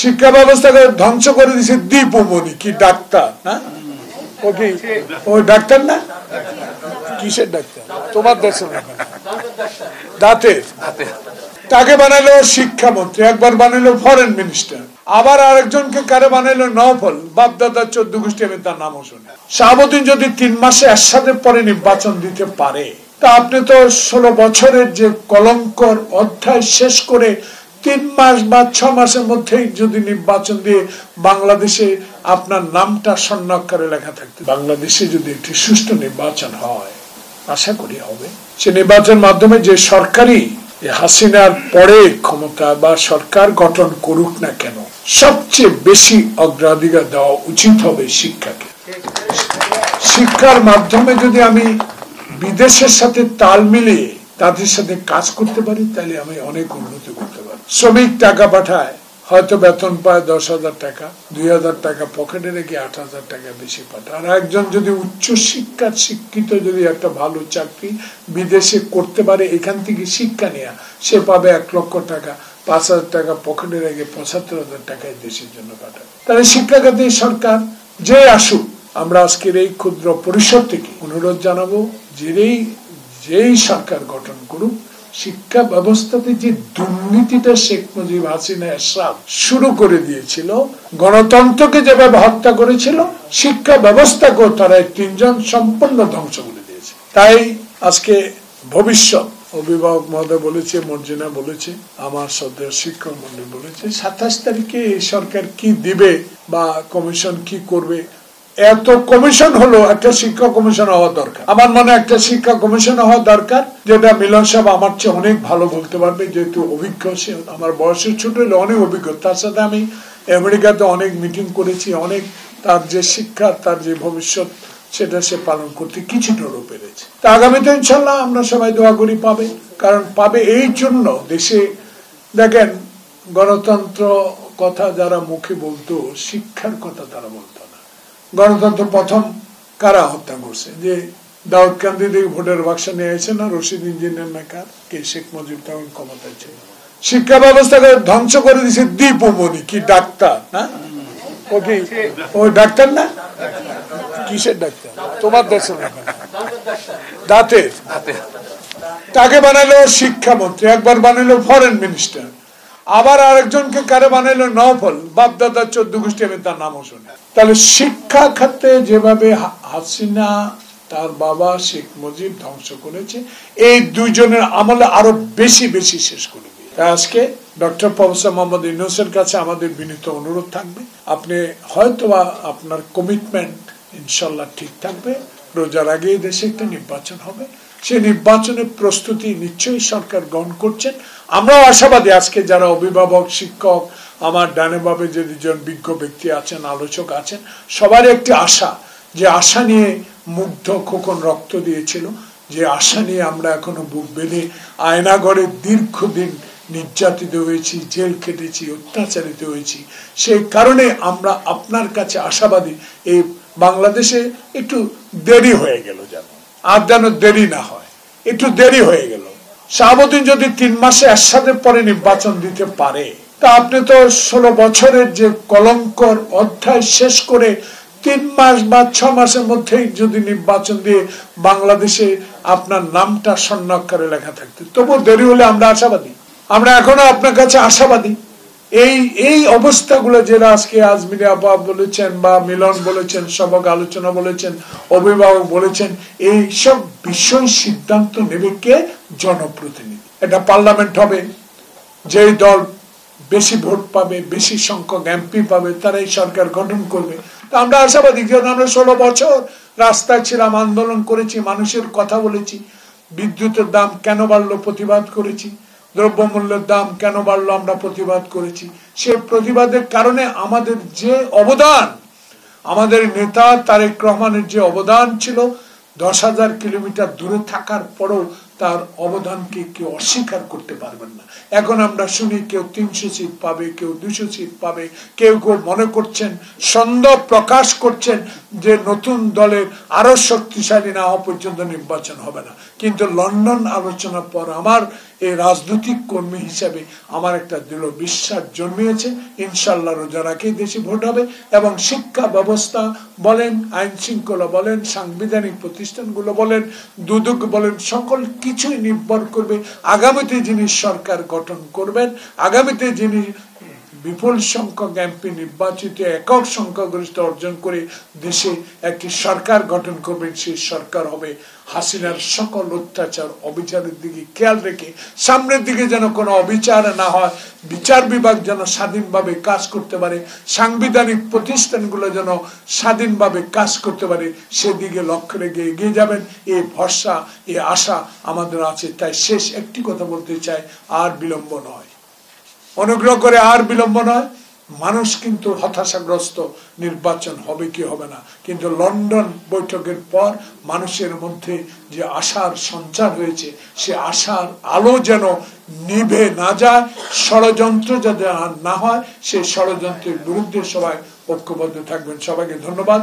শিক্ষা ব্যবস্থাকে ধ্বংস করে দিয়েছে দীপুমণি কি ডাক্তার না, ওকে ওই ডাক্তার না, কিসের ডাক্তার তোমার দেশে দাঁতের, তাকে বানালো শিক্ষামন্ত্রী, একবার বানালো ফরেন মিনিস্টার, আবার আরেকজনকে কারে বানালো নওফল, বাপদাদার 14 গোষ্ঠী, আমি তার নামও শুনি। শাহাবুদ্দিন যদি 3 মাসে একসাথে পরে নির্বাচন দিতে পারে, তা আপনি তো 16 বছরের যে কলঙ্কর অধ্যায় শেষ করে 3 মাস বা 6 মাসের মধ্যেই যদি নির্বাচন দিয়ে বাংলাদেশে আপনার নামটা স্বর্ণাক্ষরে লেখা থাকতে, বাংলাদেশে যদি একটি সুষ্ঠু নির্বাচন হয়, আশা করি হবে। সে নির্বাচনের মাধ্যমে যে সরকারি হাসিনার পরে ক্ষমতা বা সরকার গঠন করুক না কেন, সবচেয়ে বেশি অগ্রাধিকার দেওয়া উচিত হবে শিক্ষাকে। শিক্ষার মাধ্যমে যদি আমি বিদেশের সাথে তাল মিলিয়ে তাদের সাথে কাজ করতে পারি, তাহলে আমি অনেক উন্নতি করতে পারি। শ্রমিক টাকা পাঠায়, হয়তো বেতন পায় 10,000 টাকা, 2,000 টাকা পকেটে রেখে 8,000 টাকা বেশি পাঠায়। আর একজন যদি উচ্চ শিক্ষার শিক্ষিত যদি একটা ভালো চাকরি বিদেশে করতে পারে, এখান থেকে শিক্ষা নেয়া, সে পাবে 1 লক্ষ টাকা, 5,000 টাকা পকেটে রেখে 75,000 টাকায় দেশের জন্য পাঠাবে। তাহলে শিক্ষা খাতে সরকার যে আসুক, আমরা আজকের এই ক্ষুদ্র পরিষদ থেকে অনুরোধ জানাবো, যেই সরকার গঠন করুক, শিক্ষা ব্যবস্থাতে যে দুর্নীতিটা শেখ মুজিব হাসিনা এরশাদ শুরু করে দিয়েছিল, গণতন্ত্রকে যেভাবে হত্যা করেছিল, শিক্ষা ব্যবস্থাকেও তারা 3 জন সম্পূর্ণ ধ্বংস করে দিয়েছে। তাই আজকে ভবিষ্যৎ অভিভাবক মহোদয় বলেছে, মর্জিনা বলেছে, আমার শ্রদ্ধেয় শিক্ষক মন্ডলী বলেছে, 27 তারিখে এই সরকার কি দিবে বা কমিশন কি করবে। এত কমিশন হলো, একটা শিক্ষা কমিশন হওয়া দরকার। আমার মনে একটা শিক্ষা কমিশন হওয়া দরকার, যেটা মিলন সাহেব আমার চেয়ে অনেক ভালো বলতে পারবে, যেহেতু অভিজ্ঞ, সে আমার বয়সের ছোট হলে অনেক অভিজ্ঞ। তার সাথে আমি আমেরিকাতে অনেক মিটিং করেছি, অনেক তার যে শিক্ষা, তার যে ভবিষ্যৎ, সেটা সে পালন করতে কিছুটা পেরেছে। তা আগামীতে ইনশাল্লাহ আমরা সবাই দোয়া করি পাবে, কারণ পাবে এই জন্য দেশে দেখেন গণতন্ত্র কথা যারা মুখে বলতো, শিক্ষার কথা তারা বলতো না। গণতন্ত্র প্রথম কারা হত্যা করছে, যে দাউদকান্দি থেকে ভোটের বাক্স নিয়ে এসে না, রশিদ ইঞ্জিনিয়ার না কার, কে শেখ মুজিব তখন ক্ষমতায় ছিল। শিক্ষা ব্যবস্থাকে ধ্বংস করে দিয়েছে দীপুমণি কি ডাক্তার না, ওকে ওই ডাক্তার না, কিসের ডাক্তার তোমার দেশে দাঁতের, তাকে বানালো শিক্ষামন্ত্রী, একবার বানালো ফরেন মিনিস্টার, আবার আরেকজনকে কারে বানালো নওফল, বাপদাদার 14 গোষ্ঠী, আমি তার নামও শুনি। তাহলে শিক্ষা খাতে যেভাবে হাসিনা তার বাবা শেখ মুজিব ধ্বংস করেছে, এই 2 জনের আমলে আরো বেশি বেশি শেষ করে দিয়ে। তাই আজকে ডক্টর প্রফেসর মোহাম্মদ ইউনূসের কাছে আমাদের বিনীত অনুরোধ থাকবে, আপনি হয়তোবা আপনার কমিটমেন্ট ইনশাল্লাহ ঠিক থাকবে, রোজার আগে দেশে একটা নির্বাচন হবে, সেই নির্বাচনের প্রস্তুতি নিশ্চয়ই সরকার গ্রহণ করছেন। আমরাও আশাবাদী, আজকে যারা অভিভাবক, শিক্ষক, আমার ডানে বামে যে 2 জন বিজ্ঞ ব্যক্তি আছেন, আলোচক আছেন, সবার একটি আশা, যে আশা নিয়ে মুগ্ধ খোকন রক্ত দিয়েছিল, যে আশা নিয়ে আমরা এখনো বুক বেঁধে আয়নাঘরে দীর্ঘদিন নির্যাতিত হয়েছি, জেল কেটেছি, অত্যাচারিত হয়েছি। সেই কারণে আমরা আপনার কাছে আশাবাদী, এই বাংলাদেশে একটু দেরি হয়ে গেল, যেন দেরি না হয়, একটু দেরি হয়ে গেল। শাহাবুদ্দিন যদি 3 মাসে একসাথে পরে নির্বাচন দিতে পারে, তা আপনি তো 16 বছরের যে কলঙ্কর অধ্যায় শেষ করে 3 মাস বা 6 মাসের মধ্যেই যদি নির্বাচন দিয়ে বাংলাদেশে আপনার নামটা স্বর্ণাক্ষরে লেখা থাকতে, তবু দেরি হলে আমরা আশাবাদী, আমরা এখনো আপনার কাছে আশাবাদী। এই অবস্থাগুলো যেটা আজকে আজমিরি আপা বলেছেন বা মিলন বলেছেন, সবক আলোচনা বলেছেন, অভিভাবক বলেছেন, এই সব বিষয় সিদ্ধান্ত নেবে কে? জনপ্রতিনিধি। এটা পার্লামেন্ট হবে, যেই দল বেশি ভোট পাবে, বেশি সংখ্যক এমপি পাবে, তারাই সরকার গঠন করবে। তা আমরা আশাবাদী, যেহেতু আমরা 16 বছর রাস্তায় ছিলাম, আন্দোলন করেছি, মানুষের কথা বলেছি, বিদ্যুতের দাম কেন বাড়লো প্রতিবাদ করেছি, দ্রব্যমূল্যের দাম কেন বাড়লো আমরা প্রতিবাদ করেছি। সেই প্রতিবাদের কারণে আমাদের যে অবদান, আমাদের নেতা তারেক রহমানের যে অবদান ছিল, 10,000 কিলোমিটার দূরে থাকার পরও তার অবদানকে কেউ অস্বীকার করতে পারবেন না। এখন আমরা শুনি কেউ 300 সিট পাবে, কেউ 200 সিট পাবে, কেউ কেউ মনে করছেন, সন্দেহ প্রকাশ করছেন যে নতুন দলের আরো শক্তিশালী না হওয়া পর্যন্ত নির্বাচন হবে না। কিন্তু লন্ডন আলোচনার পর আমার এই রাজনৈতিক কর্মী হিসেবে আমার একটা দৃঢ় বিশ্বাস জন্মিয়েছে, ইনশাল্লাহ রোজার আগেই দেশে ভোট হবে এবং শিক্ষা ব্যবস্থা বলেন, আইন শৃঙ্খলা বলেন, সাংবিধানিক প্রতিষ্ঠানগুলো বলেন, দুদক বলেন, সকল কিছুই নির্ভর করবে আগামীতে যিনি সরকার গঠন করবেন, আগামীতে যিনি বিপুল সংখ্যক এমপি নির্বাচিত একক সংখ্যাগরিষ্ঠ অর্জন করে দেশে একটি সরকার গঠন করবেন। সেই সরকার হবে হাসিনার সকল অত্যাচার অবিচারের দিকে খেয়াল রেখে, সামনের দিকে যেন কোনো অবিচার না হয়, বিচার বিভাগ যেন স্বাধীনভাবে কাজ করতে পারে, সাংবিধানিক প্রতিষ্ঠানগুলো যেন স্বাধীনভাবে কাজ করতে পারে, সেদিকে লক্ষ্য রেখে এগিয়ে যাবেন। এই ভরসা, এই আশা আমাদের আছে। তাই শেষ একটি কথা বলতে চাই, আর বিলম্ব নয়, অনুগ্রহ করে আর বিলম্ব নয়। মানুষ কিন্তু হতাশাগ্রস্ত, নির্বাচন হবে কি হবে না, কিন্তু লন্ডন বৈঠকের পর মানুষের মধ্যে যে আশার সঞ্চার হয়েছে, সে আশার আলো যেন নিভে না যায়, ষড়যন্ত্র যাতে না হয়, সেই ষড়যন্ত্রের বিরুদ্ধে সবাই ঐক্যবদ্ধ থাকবেন। সবাইকে ধন্যবাদ।